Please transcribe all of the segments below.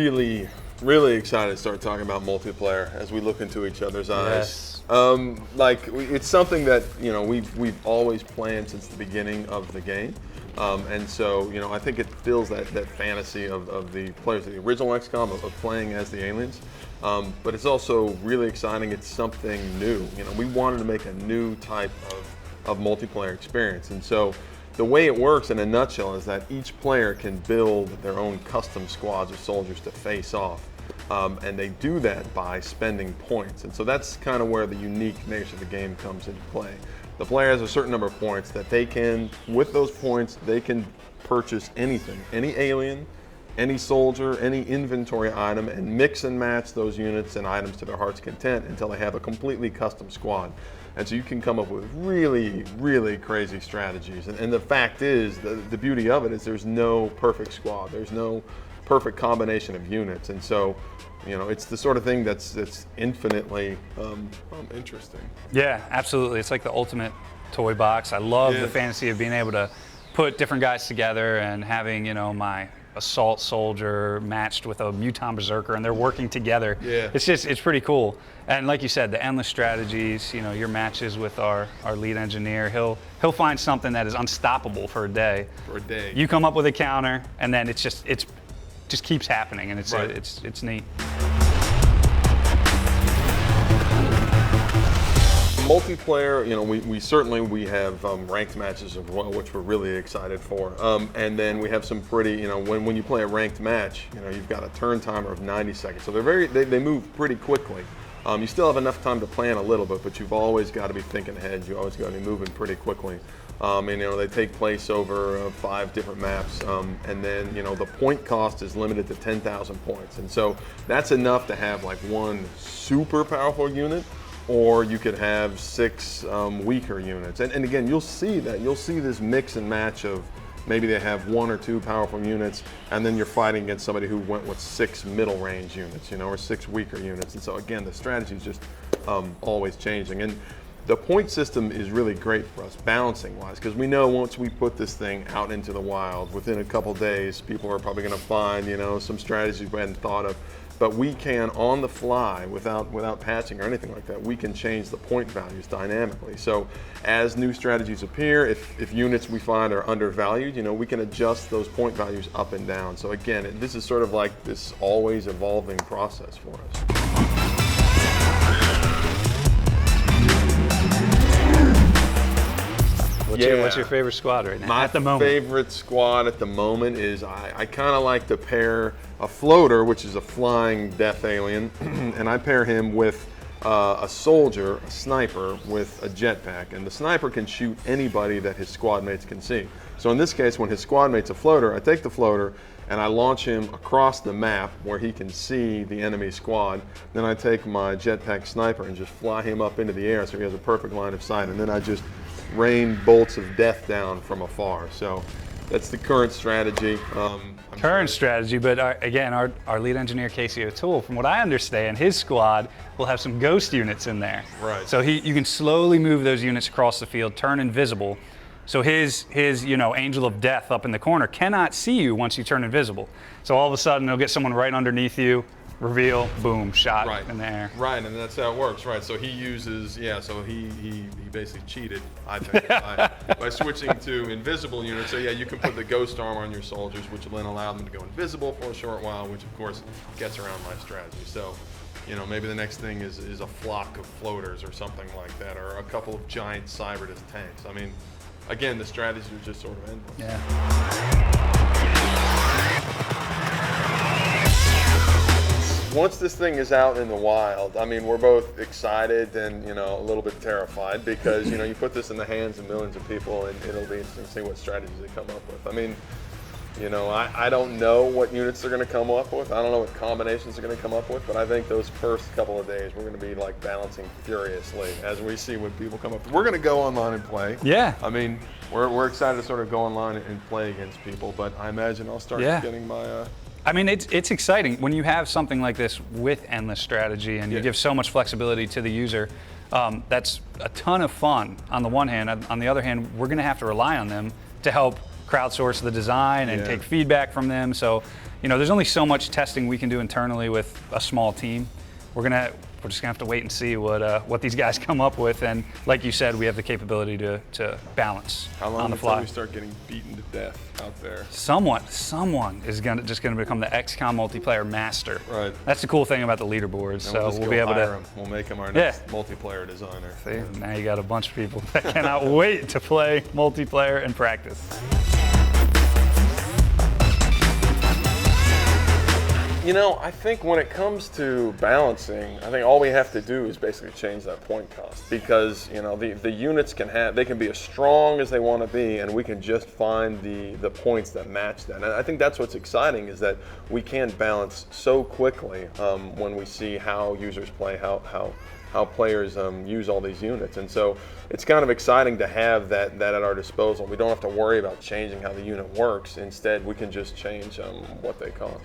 really, really excited to start talking about multiplayer as we look into each other's eyes. It's something that we've always planned since the beginning of the game, and so I think it fills that fantasy of the players of the original XCOM of playing as the aliens. But it's also really exciting. It's something new. We wanted to make a new type of multiplayer experience, and so the way it works in a nutshell is that each player can build their own custom squads of soldiers to face off. And they do that by spending points. And so that's kind of where the unique nature of the game comes into play. The player has a certain number of points that they can, with those points, they can purchase anything, any alien, any soldier, any inventory item, and mix and match those units and items to their heart's content until they have a completely custom squad. And so you can come up with really, really crazy strategies. And the fact is, the beauty of it is there's no perfect squad. There's no perfect combination of units. And so, it's the sort of thing that's infinitely interesting. Yeah, absolutely. It's like the ultimate toy box. I love the fantasy of being able to put different guys together and having, my assault soldier matched with a mutant berserker, and they're working together. Yeah. It's pretty cool. And like you said, the endless strategies, your matches with our lead engineer, he'll find something that is unstoppable for a day. You come up with a counter, and then it just keeps happening, and it's neat. Multiplayer, we certainly have ranked matches as well, which we're really excited for. And then we have some pretty, when you play a ranked match, you've got a turn timer of 90 seconds. So they move pretty quickly. You still have enough time to plan a little bit, but you've always got to be thinking ahead. You always got to be moving pretty quickly. They take place over 5 different maps, and then the point cost is limited to 10,000 points, and so that's enough to have like one super powerful unit, or you could have 6 weaker units. And again, you'll see this mix and match of maybe they have 1 or 2 powerful units, and then you're fighting against somebody who went with 6 middle range units, or 6 weaker units. And so again, the strategy is just always changing. And the point system is really great for us balancing wise, because we know once we put this thing out into the wild, within a couple days, people are probably going to find some strategies we hadn't thought of. But we can, on the fly, without patching or anything like that, we can change the point values dynamically. So as new strategies appear, if units we find are undervalued, we can adjust those point values up and down. So again, this is sort of like this always evolving process for us. What's your favorite squad right now? At the moment? My favorite squad at the moment is I kind of like to pair a floater, which is a flying death alien, and I pair him with a soldier, a sniper, with a jetpack. And the sniper can shoot anybody that his squad mates can see. So in this case, when his squad mate's a floater, I take the floater and I launch him across the map where he can see the enemy squad. Then I take my jetpack sniper and just fly him up into the air so he has a perfect line of sight. And then I just rain bolts of death down from afar. So that's the current strategy. Strategy, but again, our lead engineer, Casey O'Toole, from what I understand, his squad will have some ghost units in there. Right. So you can slowly move those units across the field, turn invisible. So his angel of death up in the corner cannot see you once you turn invisible. So all of a sudden, they'll get someone right underneath you, reveal, boom, shot in the air. Right, and that's how it works, right? So he uses, so he basically cheated, I think, by switching to invisible units. So yeah, you can put the ghost armor on your soldiers, which will then allow them to go invisible for a short while, which of course gets around my strategy. So, maybe the next thing is a flock of floaters or something like that, or a couple of giant cyberus tanks. I mean, again, the strategies are just sort of endless. Yeah. Once this thing is out in the wild, I mean, we're both excited and, a little bit terrified because, you put this in the hands of millions of people and it'll be interesting to see what strategies they come up with. I mean, I don't know what units they're going to come up with. I don't know what combinations they're going to come up with, but I think those first couple of days we're going to be like balancing furiously as we see what people come up with. We're going to go online and play. Yeah. I mean, we're excited to sort of go online and play against people, but I imagine I'll start getting my... I mean, it's exciting when you have something like this with endless strategy and you give so much flexibility to the user. That's a ton of fun on the one hand. On the other hand, we're going to have to rely on them to help crowdsource the design and take feedback from them. So, there's only so much testing we can do internally with a small team. We're just gonna have to wait and see what these guys come up with. And like you said, we have the capability to balance on the fly. How long until we start getting beaten to death out there? Someone is just gonna become the XCOM multiplayer master. Right. That's the cool thing about the leaderboards. So we'll be able to. him. We'll make him our next multiplayer designer. See, now you got a bunch of people that cannot wait to play multiplayer and practice. I think when it comes to balancing, I think all we have to do is basically change that point cost, because the units they can be as strong as they want to be, and we can just find the points that match that. And I think that's what's exciting, is that we can balance so quickly when we see how users play, how players use all these units. And so it's kind of exciting to have that at our disposal. We don't have to worry about changing how the unit works. Instead, we can just change what they cost.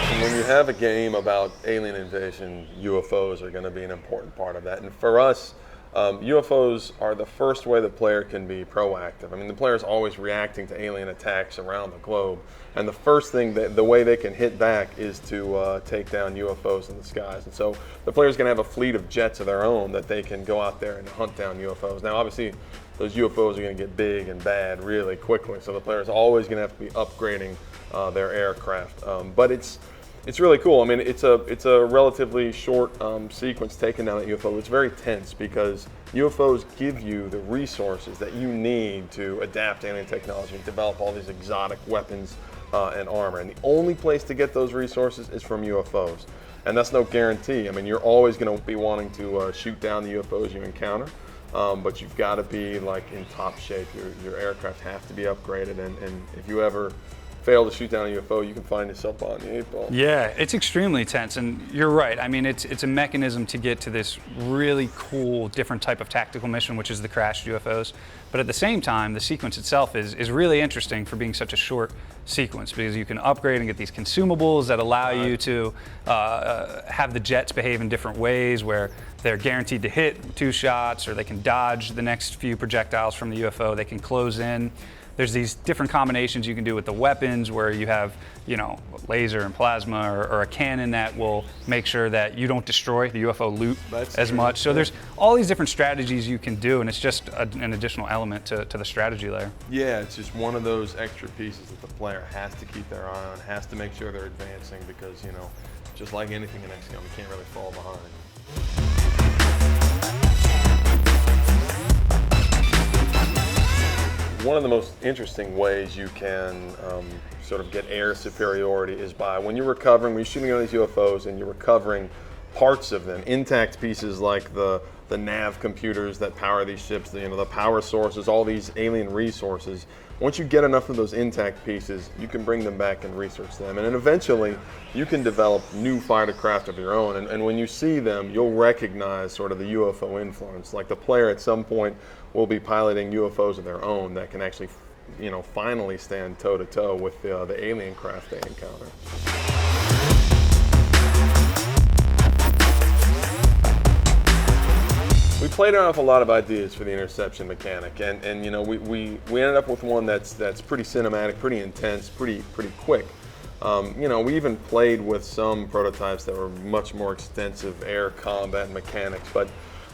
And when you have a game about alien invasion, UFOs are going to be an important part of that. And for us, UFOs are the first way the player can be proactive. I mean, the player is always reacting to alien attacks around the globe, and the first thing, the way they can hit back is to take down UFOs in the skies. And so the player's going to have a fleet of jets of their own that they can go out there and hunt down UFOs. Now, obviously, those UFOs are going to get big and bad really quickly, so the player's always going to have to be upgrading their aircraft. But it's really cool. I mean, it's a relatively short sequence taking down that UFO. It's very tense because UFOs give you the resources that you need to adapt to alien technology and develop all these exotic weapons and armor. And the only place to get those resources is from UFOs. And that's no guarantee. I mean, you're always going to be wanting to shoot down the UFOs you encounter, but you've got to be in top shape. Your aircraft have to be upgraded, and if you ever fail to shoot down a UFO, you can find yourself on the 8-ball. Yeah, it's extremely tense, and you're right. I mean, it's a mechanism to get to this really cool, different type of tactical mission, which is the crashed UFOs. But at the same time, the sequence itself is really interesting for being such a short sequence, because you can upgrade and get these consumables that allow you to have the jets behave in different ways, where they're guaranteed to hit 2 shots, or they can dodge the next few projectiles from the UFO. They can close in. There's these different combinations you can do with the weapons, where you have, laser and plasma, or a cannon that will make sure that you don't destroy the UFO loot as much. So there's all these different strategies you can do, and it's just an additional element to the strategy layer. Yeah, it's just one of those extra pieces that the player has to keep their eye on, has to make sure they're advancing, because, just like anything in XCOM, you can't really fall behind. One of the most interesting ways you can sort of get air superiority is by when you're shooting on these UFOs and you're recovering parts of them, intact pieces like the nav computers that power these ships, the power sources, all these alien resources. Once you get enough of those intact pieces, you can bring them back and research them. And then eventually, you can develop new fighter craft of your own. And when you see them, you'll recognize sort of the UFO influence. Like the player at some point will be piloting UFOs of their own that can actually, finally stand toe-to-toe with the alien craft they encounter. We played around with a lot of ideas for the interception mechanic, and we ended up with one that's pretty cinematic, pretty intense, pretty quick. We even played with some prototypes that were much more extensive air combat mechanics, but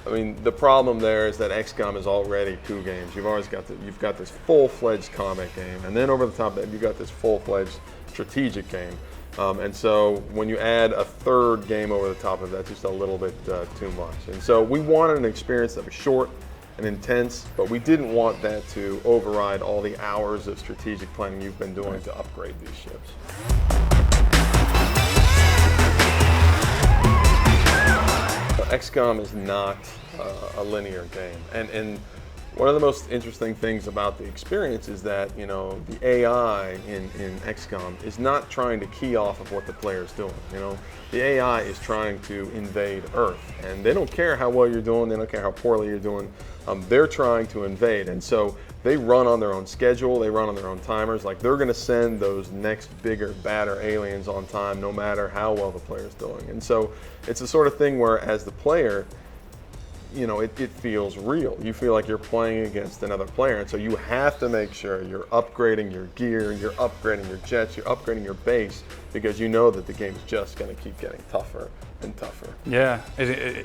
I mean, the problem there is that XCOM is already 2 games. You've got this full-fledged combat game, and then over the top of that, you've got this full-fledged strategic game. And so when you add a 3rd game over the top of that, just a little bit too much. And so we wanted an experience that was short and intense, but we didn't want that to override all the hours of strategic planning you've been doing to upgrade these ships. XCOM is not a linear game, and one of the most interesting things about the experience is that the AI in XCOM is not trying to key off of what the player is doing. The AI is trying to invade Earth, and they don't care how well you're doing, they don't care how poorly you're doing. They're trying to invade, and so they run on their own schedule, they run on their own timers. Like, they're going to send those next bigger, badder aliens on time, no matter how well the player's doing. And so it's the sort of thing where, as the player, it feels real. You feel like you're playing against another player, and so you have to make sure you're upgrading your gear, you're upgrading your jets, you're upgrading your base, because you know that the game's just going to keep getting tougher and tougher. Yeah,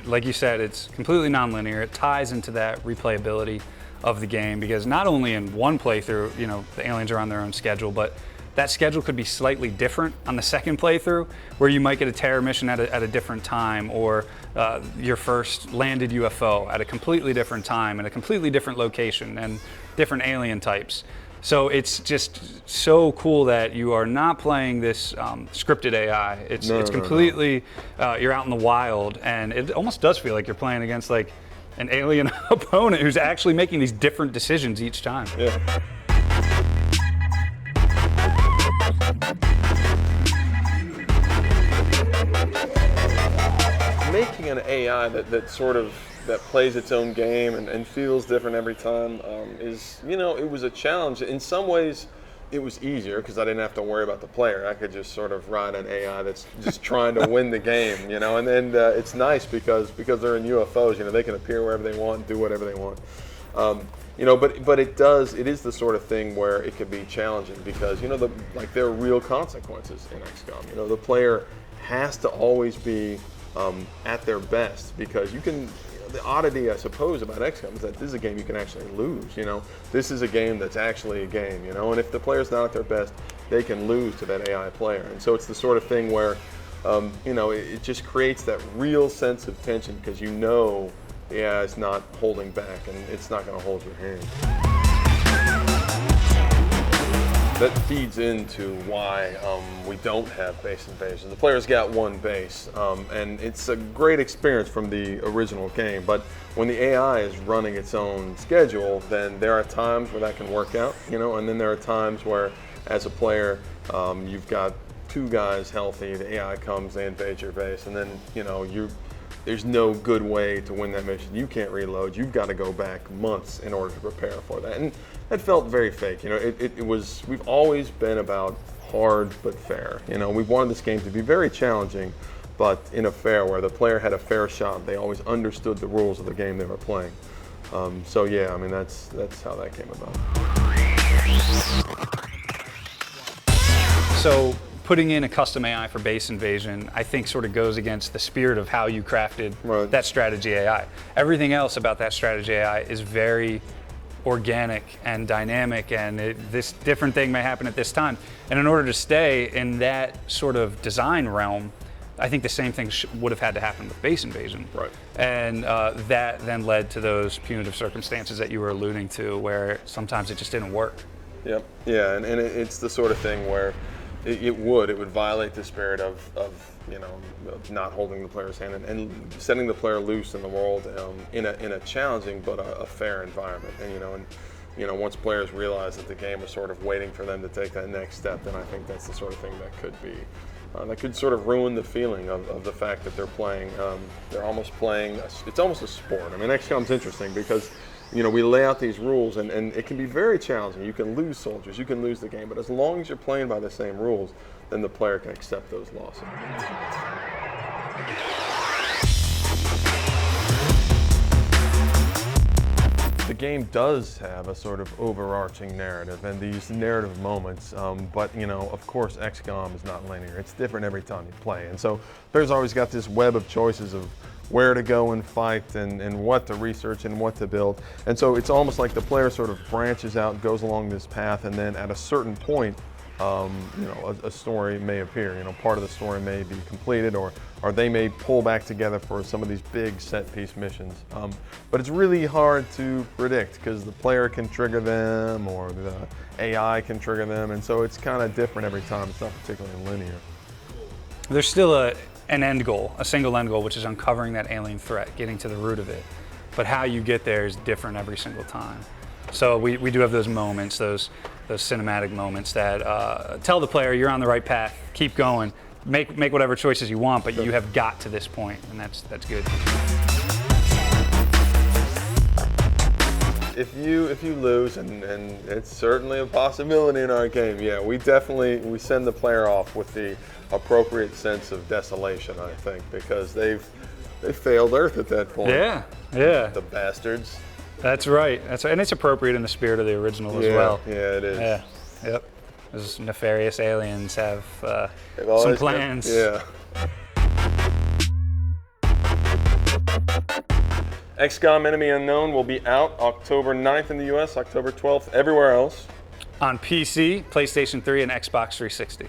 like you said, it's completely non-linear. It ties into that replayability of the game, because not only in one playthrough, the aliens are on their own schedule, but that schedule could be slightly different on the second playthrough, where you might get a terror mission at a different time, or your first landed UFO at a completely different time in a completely different location and different alien types. So it's just so cool that you are not playing this scripted AI. It's completely, you're out in the wild, and it almost does feel like you're playing against like an alien opponent who's actually making these different decisions each time. Yeah. Making an AI that plays its own game and feels different every time is, it was a challenge. In some ways, it was easier because I didn't have to worry about the player. I could just sort of ride an AI that's just trying to win the game, and then it's nice because they're in UFOs, they can appear wherever they want and do whatever they want. But it is the sort of thing where it could be challenging because, there are real consequences in XCOM. The player has to always be at their best, because the oddity, I suppose, about XCOM is that this is a game you can actually lose. This is a game that's actually a game. And if the player's not at their best, they can lose to that AI player. And so it's the sort of thing where, it just creates that real sense of tension, because the AI is not holding back and it's not going to hold your hand. That feeds into why we don't have base invasion. The player's got one base, and it's a great experience from the original game, but when the AI is running its own schedule, then there are times where that can work out, and then there are times where, as a player, you've got two guys healthy, the AI comes, they invade your base, and then, there's no good way to win that mission. You can't reload. You've got to go back months in order to prepare for that. And that felt very fake. We've always been about hard but fair. We've wanted this game to be very challenging, but in a fair, where the player had a fair shot. They always understood the rules of the game they were playing. So yeah, that's how that came about. So putting in a custom AI for base invasion, I think sort of goes against the spirit of how you crafted that strategy AI. Everything else about that strategy AI is very organic and dynamic, and this different thing may happen at this time. And in order to stay in that sort of design realm, I think the same thing would have had to happen with base invasion. Right. And that then led to those punitive circumstances that you were alluding to, where sometimes it just didn't work. Yep. Yeah, and it's the sort of thing where it would violate the spirit of not holding the player's hand and setting the player loose in the world in a challenging but a fair environment. And once players realize that the game is sort of waiting for them to take that next step, then I think that's the sort of thing that could sort of ruin the feeling of the fact that they're playing. They're almost playing. It's almost a sport. XCOM's interesting because we lay out these rules, and it can be very challenging. You can lose soldiers, you can lose the game, but as long as you're playing by the same rules, then the player can accept those losses. The game does have a sort of overarching narrative and these narrative moments, but of course XCOM is not linear. It's different every time you play, and so players always got this web of choices of where to go and fight and what to research and what to build. And so it's almost like the player sort of branches out, goes along this path, and then at a certain point, a story may appear. Part of the story may be completed, or they may pull back together for some of these big set piece missions. But it's really hard to predict because the player can trigger them or the AI can trigger them, and so it's kind of different every time. It's not particularly linear. There's still an end goal, a single end goal, which is uncovering that alien threat, getting to the root of it. But how you get there is different every single time. So we do have those moments, those cinematic moments that tell the player you're on the right path, keep going, make whatever choices you want, but you have got to this point, and that's good. If you lose, and it's certainly a possibility in our game, yeah, we send the player off with the appropriate sense of desolation, I think, because they've They failed Earth at that point. Yeah, yeah. The bastards. That's right. That's right. And it's appropriate in the spirit of the original as well. Yeah, it is. Yeah. Yep. Those nefarious aliens have They've some always plans. Yeah. XCOM Enemy Unknown will be out October 9th in the US, October 12th everywhere else. On PC, PlayStation 3, and Xbox 360.